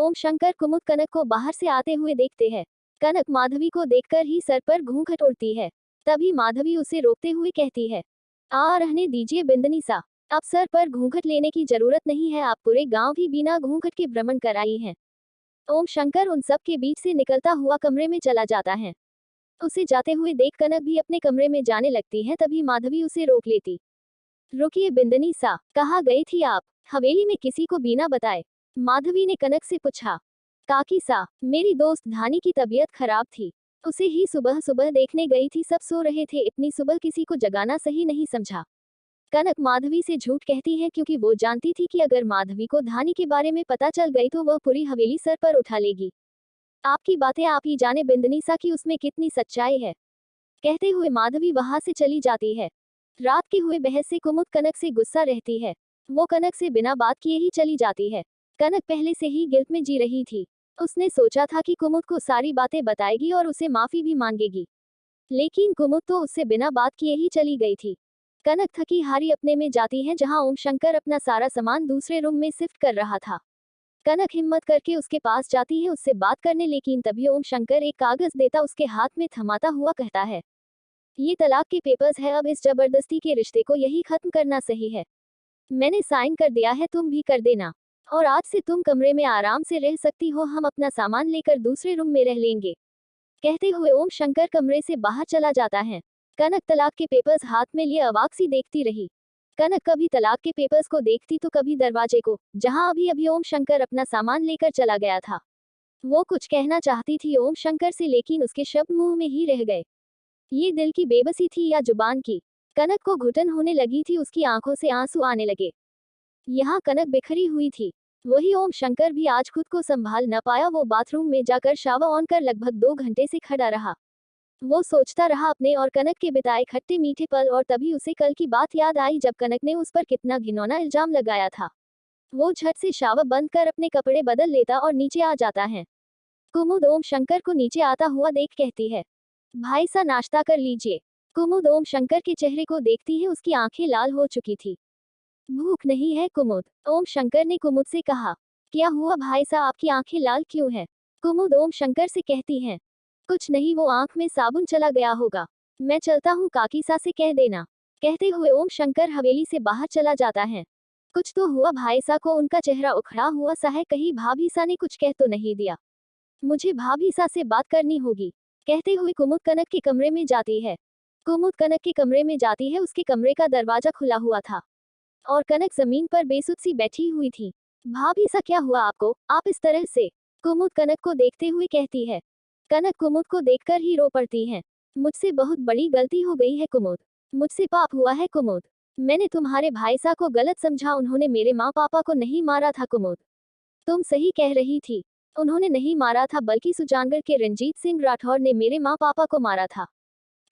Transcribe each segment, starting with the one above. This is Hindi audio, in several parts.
ओम शंकर कुमुद कनक को बाहर से आते हुए देखते हैं। कनक माधवी को देखकर ही सर पर घूंघट ओढ़ती है। तभी माधवी उसे रोकते हुए कहती है, आ रहने दीजिए बिंदनी सा, अब सर पर घूंघट लेने की जरूरत नहीं है, आप पूरे गांव भी बिना घूंघट के भ्रमण कर आई हैं। ओम शंकर उन सब के बीच से निकलता हुआ कमरे में चला जाता है। उसे जाते हुए देख कनक भी अपने कमरे में जाने लगती है। तभी माधवी उसे रोक लेती। रुकिए बिंदनी सा, कहाँ गई थी आप? हवेली में किसी को बिना बताए? माधवी ने कनक से पूछा। काकी सा, मेरी दोस्त धानी की तबीयत खराब थी, उसे ही सुबह सुबह देखने गई थी, सब सो रहे थे, इतनी सुबह किसी को जगाना सही नहीं समझा। कनक माधवी से झूठ कहती है क्योंकि वो जानती थी कि अगर माधवी को धानी के बारे में पता चल गई तो वह पूरी हवेली सर पर उठा लेगी। आपकी बातें आप ही जाने बिंदनी सा कि उसमें कितनी सच्चाई है। कहते हुए माधवी वहां से चली जाती है। रात के हुए बहस से कुमुद कनक से गुस्सा रहती है। वो कनक से बिना बात किए ही चली जाती है। कनक पहले से ही गिल्ट में जी रही थी। उसने सोचा था कि कुमुद को सारी बातें बताएगी और उसे माफी भी मांगेगी, लेकिन कुमुद तो उससे बिना बात किए ही चली गई थी। कनक थकी हारी अपने में जाती है जहां ओम शंकर अपना सारा सामान दूसरे रूम में शिफ्ट कर रहा था। कनक हिम्मत करके उसके पास जाती है उससे बात करने, लेकिन तभी ओम शंकर एक कागज देता उसके हाथ में थमाता हुआ कहता है, ये तलाक के पेपर्स है, अब इस जबरदस्ती के रिश्ते को यही खत्म करना सही है। मैंने साइन कर दिया है, तुम भी कर देना, और आज से तुम कमरे में आराम से रह सकती हो, हम अपना सामान लेकर दूसरे रूम में रह लेंगे। कहते हुए ओम शंकर कमरे से बाहर चला जाता है। कनक तलाक के पेपर्स हाथ में लिए अवाक सी देखती रही। कनक कभी तलाक के पेपर्स को देखती तो कभी दरवाजे को, जहां अभी अभी ओम शंकर अपना सामान लेकर चला गया था। वो कुछ कहना चाहती थी ओम शंकर से, लेकिन उसके शब्द मुंह में ही रह गए। ये दिल की बेबसी थी या जुबान की? कनक को घुटन होने लगी थी, उसकी आंखों से आंसू आने लगे। यहाँ कनक बिखरी हुई थी। वही ओम शंकर भी आज खुद को संभाल न पाया। वो बाथरूम में जाकर शावर ऑन कर लगभग 2 घंटे से खड़ा रहा। वो सोचता रहा अपने और कनक के बिताए खट्टे मीठे पल, और तभी उसे कल की बात याद आई जब कनक ने उस पर कितना घिनौना इल्जाम लगाया था। वो झट से शावर बंद कर अपने कपड़े बदल लेता और नीचे आ जाता है। कुमुद ओम शंकर को नीचे आता हुआ देख कहती है, भाई सा नाश्ता कर लीजिए। कुमुद ओम शंकर के चेहरे को देखती है, उसकी आंखें लाल हो चुकी थी। भूख नहीं है कुमुद? ओम शंकर ने कुमुद से कहा। क्या हुआ भाई सा, आपकी आंखें लाल क्यों है? कुमुद ओम शंकर से कहती हैं, कुछ नहीं, वो आंख में साबुन चला गया होगा। मैं चलता हूँ, काकी सा से कह देना। कहते हुए ओम शंकर हवेली से बाहर चला जाता है। कुछ तो हुआ भाई सा को, उनका चेहरा उखड़ा हुआ सा है, कहीं भाभी सा ने कुछ कह तो नहीं दिया? मुझे भाभी सा से बात करनी होगी। कहते हुए कुमुद कनक के कमरे में जाती है। कुमुद कनक के कमरे में जाती है, उसके कमरे का दरवाजा खुला हुआ था और कनक जमीन पर बेसुध सी बैठी हुई थी। भाभी सा क्या हुआ आपको, आप इस तरह से? कुमुद कनक को देखते हुए कहती है। कनक कुमुद को देखकर ही रो पड़ती है। मुझसे बहुत बड़ी गलती हो गई है कुमुद, मुझसे पाप हुआ है कुमुद। मैंने तुम्हारे भाई सा को गलत समझा, उन्होंने मेरे माँ पापा को नहीं मारा था कुमुद। तुम सही कह रही थी, उन्होंने नहीं मारा था, बल्कि सुजानगढ़ के रंजीत सिंह राठौर ने मेरे माँ पापा को मारा था।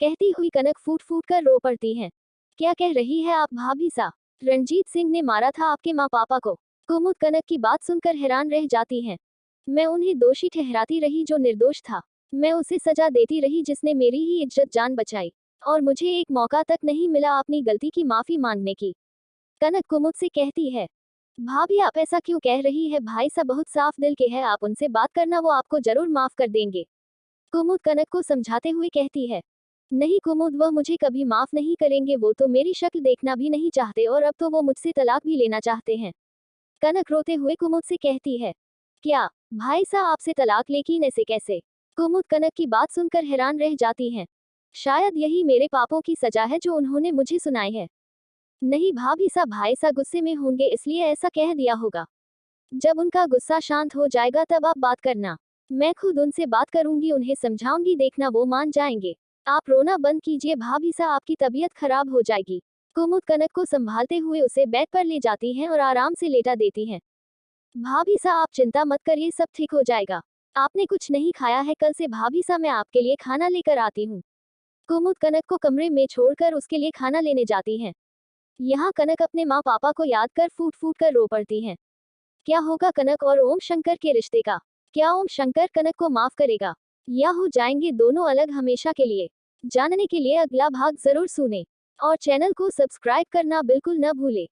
कहती हुई कनक फूट फूट कर रो पड़ती है। क्या कह रही है आप भाभी सा? रंजीत सिंह ने मारा था आपके माँ पापा को? कुमुद कनक की बात सुनकर हैरान रह जाती है। मैं उन्हें दोषी ठहराती रही जो निर्दोष था। मैं उसे सजा देती रही जिसने मेरी ही इज्जत जान बचाई, और मुझे एक मौका तक नहीं मिला अपनी गलती की माफी मांगने की। कनक कुमुद से कहती है, भाभी आप ऐसा क्यों कह रही है? भाई सा बहुत साफ दिल के हैं, आप उनसे बात करना, वो आपको जरूर माफ कर देंगे। कुमुद कनक को समझाते हुए कहती है, नहीं कुमुद, वह मुझे कभी माफ नहीं करेंगे, वो तो मेरी शक्ल देखना भी नहीं चाहते और अब तो वो मुझसे तलाक भी लेना चाहते हैं। कनक रोते हुए कुमुद से कहती है, क्या भाई सा आपसे तलाक, लेकिन ऐसे कैसे? कुमुद कनक की बात सुनकर हैरान रह जाती हैं। शायद यही मेरे पापों की सजा है जो उन्होंने मुझे सुनाई है। नहीं भाभी सा, भाई सा गुस्से में होंगे इसलिए ऐसा कह दिया होगा। जब उनका गुस्सा शांत हो जाएगा तब आप बात करना। मैं खुद उनसे बात करूंगी, उन्हें समझाऊंगी, देखना वो मान जाएंगे। आप रोना बंद कीजिए भाभी सा, आपकी तबीयत खराब हो जाएगी। कुमुद कनक को संभालते हुए उसे बेड पर ले जाती हैं और आराम से लेटा देती हैं। भाभी सा आप चिंता मत करिए, सब ठीक हो जाएगा। आपने कुछ नहीं खाया है, कल से भाभी सा मैं आपके लिए खाना लेकर आती हूँ। कुमुद कनक को कमरे में छोड़कर उसके लिए खाना लेने जाती हैं। यहाँ कनक अपने माँ पापा को याद कर फूट फूट कर रो पड़ती है। क्या होगा कनक और ओम शंकर के रिश्ते का? क्या ओम शंकर कनक को माफ करेगा, या हो जाएंगे दोनों अलग हमेशा के लिए? जानने के लिए अगला भाग जरूर सुने और चैनल को सब्सक्राइब करना बिल्कुल न भूले।